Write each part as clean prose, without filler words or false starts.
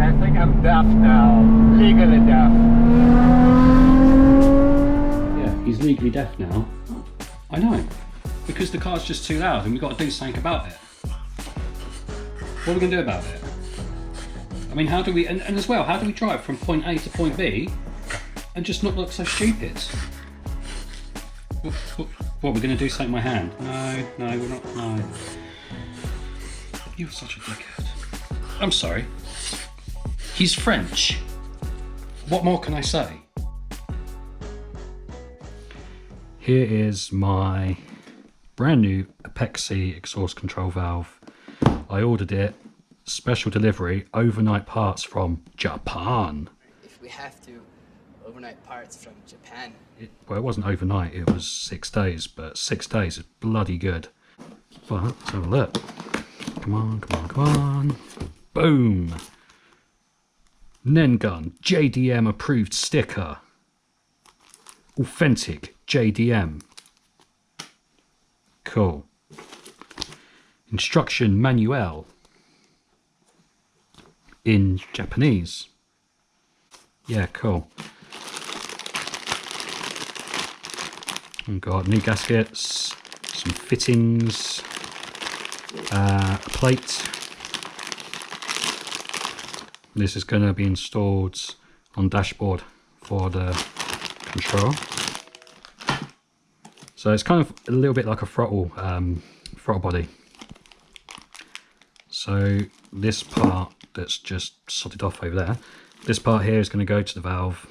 I think I'm deaf now. Legally deaf. Yeah, he's legally deaf now. I know. Because the car's just too loud and we've got to do something about it. What are we going to do about it? I mean, how do we, and as well, how do we drive from point A to point B and just not look so stupid? What, we're going to do something with my hand? No, we're not, no. You're such a dickhead. I'm sorry. He's French. What more can I say? Here is my brand new Apexi Exhaust Control Valve. I ordered it, special delivery, overnight parts from Japan. If we have to, overnight parts from Japan. Well, it wasn't overnight, it was 6 days, but 6 days is bloody good. But let's have a look. Come on, come on, come on. Boom! Nengun JDM approved sticker. Authentic JDM. Cool. Instruction manual in Japanese. Yeah, cool. We've got new gaskets, some fittings, a plate. This is going to be installed on dashboard for the control. So it's kind of a little bit like a throttle body. So this part that's just soldered off over there, this part here is going to go to the valve.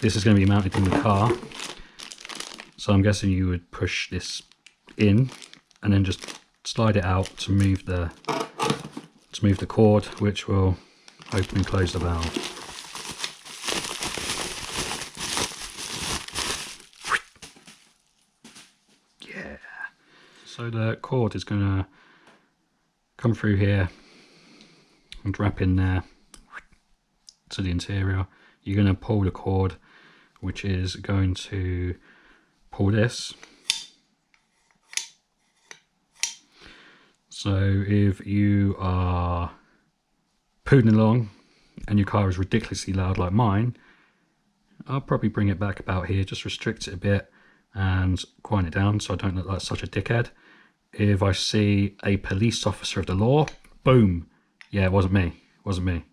This is going to be mounted in the car. So I'm guessing you would push this in and then just slide it out to move the cord, which will open and close the valve. Yeah. So the cord is going to come through here and wrap in there to the interior. You're going to pull the cord, which is going to pull this. So if you are poodling along and your car is ridiculously loud like mine, I'll probably bring it back about here, just restrict it a bit and quiet it down so I don't look like such a dickhead. If I see a police officer of the law, boom. Yeah, it wasn't me. It wasn't me.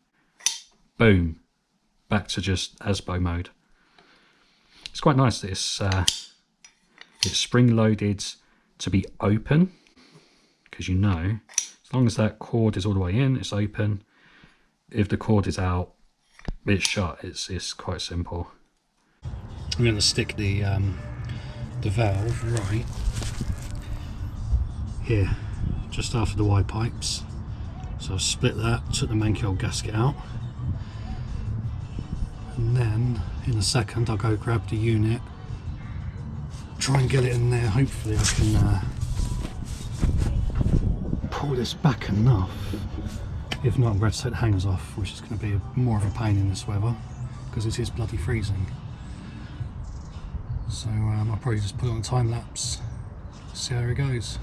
Boom. Back to just asbo mode. It's quite nice that it's spring loaded to be open, because you know, as long as that cord is all the way in, it's open. If the cord is out, it's shut. It's quite simple. I'm going to stick the valve right here, just after the wide pipes. So I've split that, took the main kill gasket out, and then in a second I'll go grab the unit, try and get it in there. Hopefully I can pull this back enough. If not, I'm going to take the hangers off, which is going to be more of a pain in this weather because it is bloody freezing. So I'll probably just put it on time lapse, see how it goes.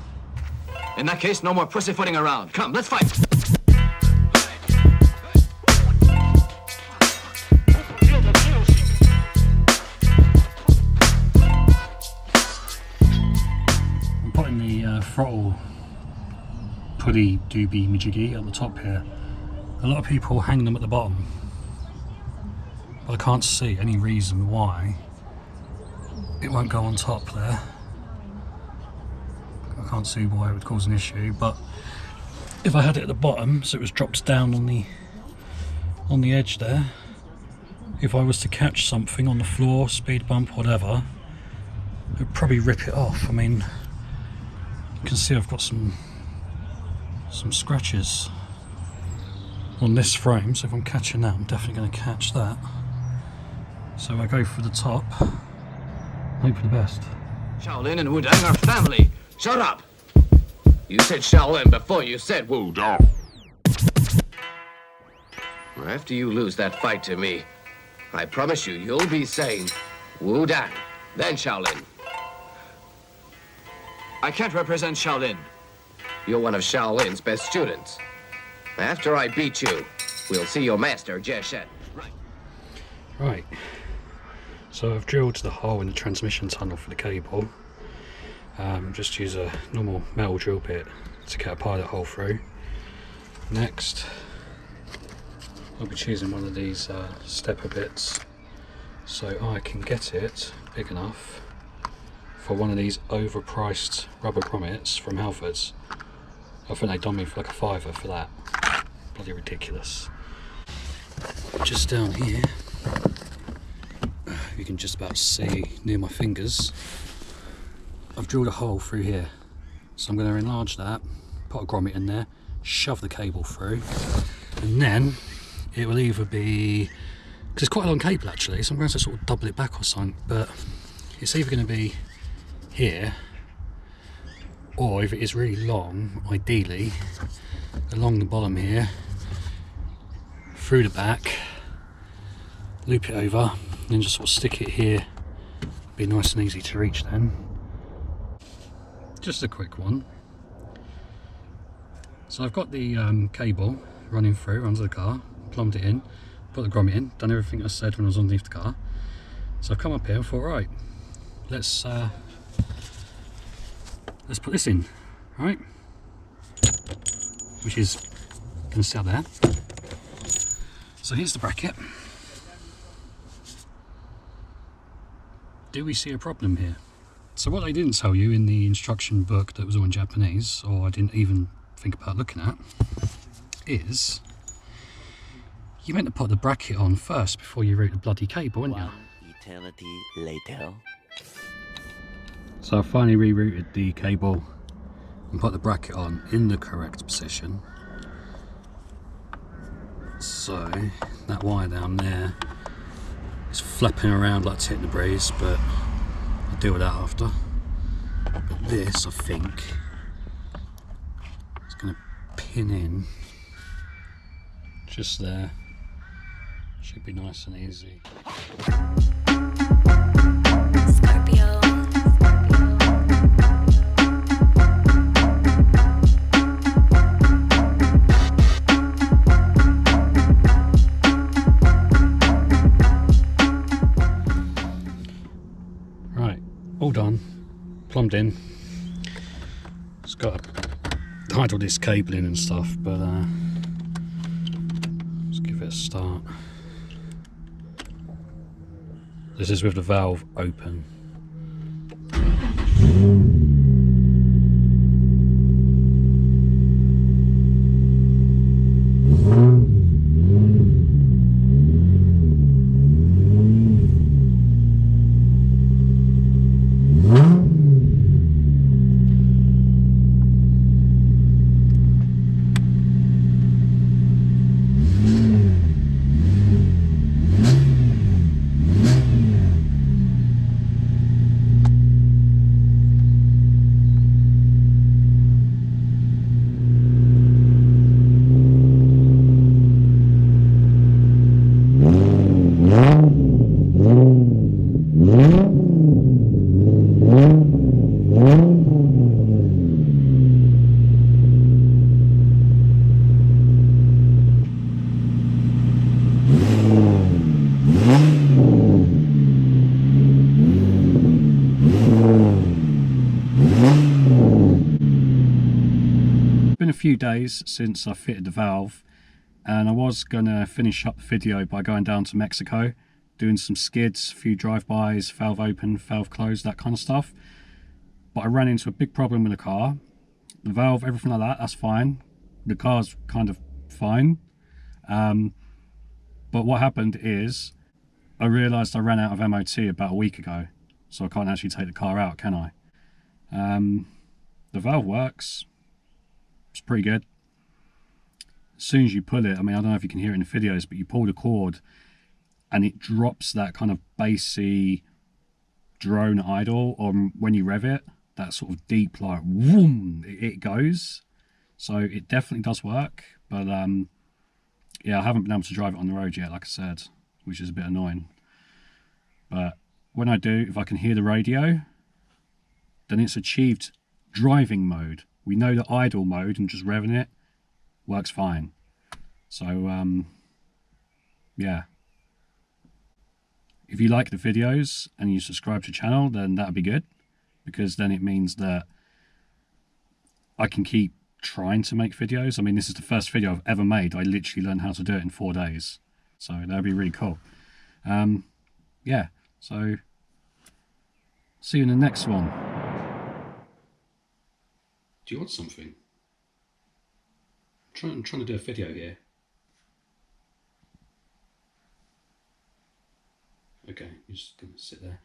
In that case, no more pussyfooting around. Come, let's fight! I'm putting the throttle putty doobie majiggy at the top here. A lot of people hang them at the bottom, but I can't see any reason why it won't go on top there. I can't see why it would cause an issue, but if I had it at the bottom so it was dropped down on the edge there, if I was to catch something on the floor, speed bump, whatever, it would probably rip it off. I mean, you can see I've got some scratches on this frame, so if I'm catching that, I'm definitely going to catch that. So I go for the top, hope for the best. Shaolin and Wudang are family. Shut up! You said Shaolin before you said Wudang. After you lose that fight to me, I promise you, you'll be saying Wudang, then Shaolin. I can't represent Shaolin. You're one of Shaolin's best students. After I beat you, We'll see your master just yet. Right, so I've drilled the hole in the transmission tunnel for the cable. Just use a normal metal drill bit to get a pilot hole through. Next, I'll be choosing one of these stepper bits so I can get it big enough for one of these overpriced rubber grommets from Halfords. I think they done me for like a £5 for that. Bloody ridiculous. Just down here, you can just about see near my fingers, I've drilled a hole through here. So I'm going to enlarge that, put a grommet in there, shove the cable through, and then it will either be, because it's quite a long cable actually, so I'm going to sort of double it back or something, but it's either going to be here, or if it is really long, ideally along the bottom here, through the back, loop it over, and then just sort of stick it here. Be nice and easy to reach then. Just a quick one. So I've got the cable running through under the car, plumbed it in, put the grommet in, done everything I said when I was underneath the car. So I've come up here and thought, right, let's put this in, right? Which is going to sit there. So here's the bracket. Do we see a problem here? So what they didn't tell you in the instruction book that was all in Japanese, or I didn't even think about looking at, is you meant to put the bracket on first before you route the bloody cable, weren't you? One eternity later. So I finally rerouted the cable and put the bracket on in the correct position. So that wire down there is flapping around like tit in the breeze, but I'll deal with that after. But this, I think, is going to pin in just there. Should be nice and easy. Scorpio. All done, plumbed in. It's got to hide all this cabling and stuff, but let's give it a start. This is with the valve open. Few days since I fitted the valve, and I was gonna finish up the video by going down to Mexico, doing some skids, a few drive-bys, valve open, valve closed, that kind of stuff. But I ran into a big problem with the car. The valve, everything like that, that's fine. The car's kind of fine. But what happened is I realised I ran out of MOT about a week ago, so I can't actually take the car out, can I? The valve works. It's pretty good. As soon as you pull it, I mean, I don't know if you can hear it in the videos, but you pull the cord and it drops that kind of bassy drone idle, or when you rev it, that sort of deep, like, whoom, it goes. So it definitely does work, but yeah, I haven't been able to drive it on the road yet, like I said, which is a bit annoying. But when I do, if I can hear the radio, then it's achieved driving mode. We know the idle mode and just revving it works fine. So yeah. If you like the videos and you subscribe to the channel, then that'd be good, because then it means that I can keep trying to make videos. I mean, this is the first video I've ever made. I literally learned how to do it in 4 days. So that'd be really cool. Yeah, so see you in the next one. Do you want something? I'm trying to do a video here. Okay, you're just going to sit there.